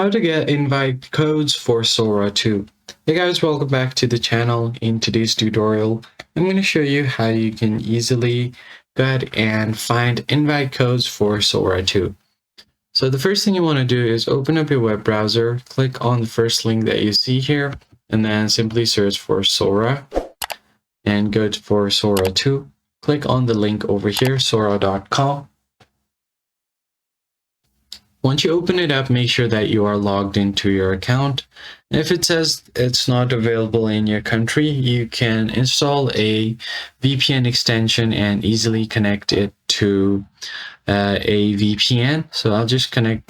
How to get invite codes for Sora 2. Hey guys, welcome back to the channel. In today's tutorial, I'm going to show you how you can easily go ahead and find invite codes for Sora 2. So the first thing you want to do is open up your web browser, click on the first link that you see here, and then simply search for Sora and go for Sora 2. Click on the link over here, sora.com. Once you open it up, make sure that you are logged into your account. If it says it's not available in your country, you can install a VPN extension and easily connect it to a VPN. So I'll just connect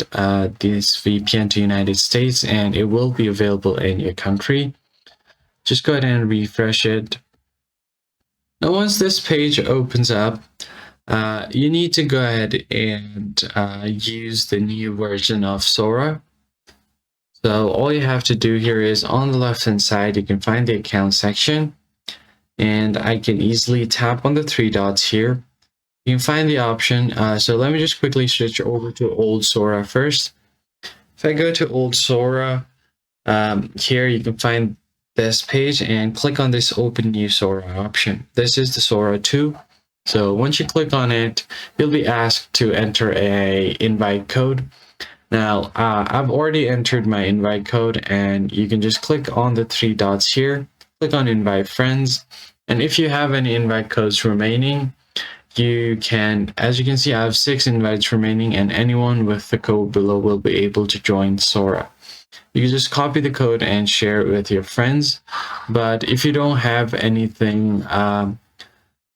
this VPN to United States and it will be available in your country. Just go ahead and refresh it. Now, once this page opens up, you need to go ahead and use the new version of Sora. So all you have to do here is on the left hand side, you can find the account section, and I can easily tap on the three dots here. You can find the option. So let me just quickly switch over to old Sora first. If I go to old Sora, here you can find this page and click on this open new Sora option. This is the Sora 2. So once you click on it, you'll be asked to enter a invite code. Now, I've already entered my invite code, and you can just click on the three dots here, click on invite friends. And if you have any invite codes remaining, you can, as you can see, I have 6 invites remaining, and anyone with the code below will be able to join Sora. You can just copy the code and share it with your friends. But if you don't have anything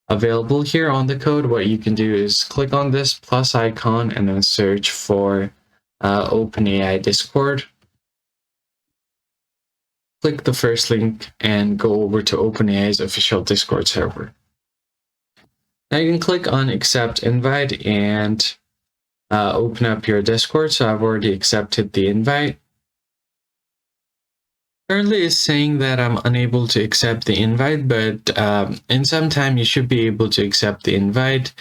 available here on the code, what you can do is click on this plus icon and then search for OpenAI Discord. Click the first link and go over to OpenAI's official Discord server. Now you can click on accept invite and open up your Discord. So I've already accepted the invite. Currently it's saying that I'm unable to accept the invite, but in some time you should be able to accept the invite.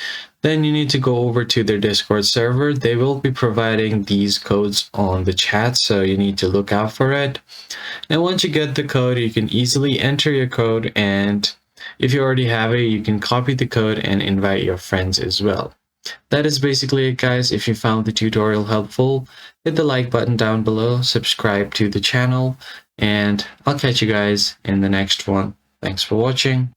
Then you need to go over to their Discord server. They will be providing these codes on the chat, so you need to look out for it. And once you get the code, you can easily enter your code, and if you already have it, you can copy the code and invite your friends as well. That is basically it, guys. If you found the tutorial helpful, hit the like button down below, subscribe to the channel, and I'll catch you guys in the next one. Thanks for watching.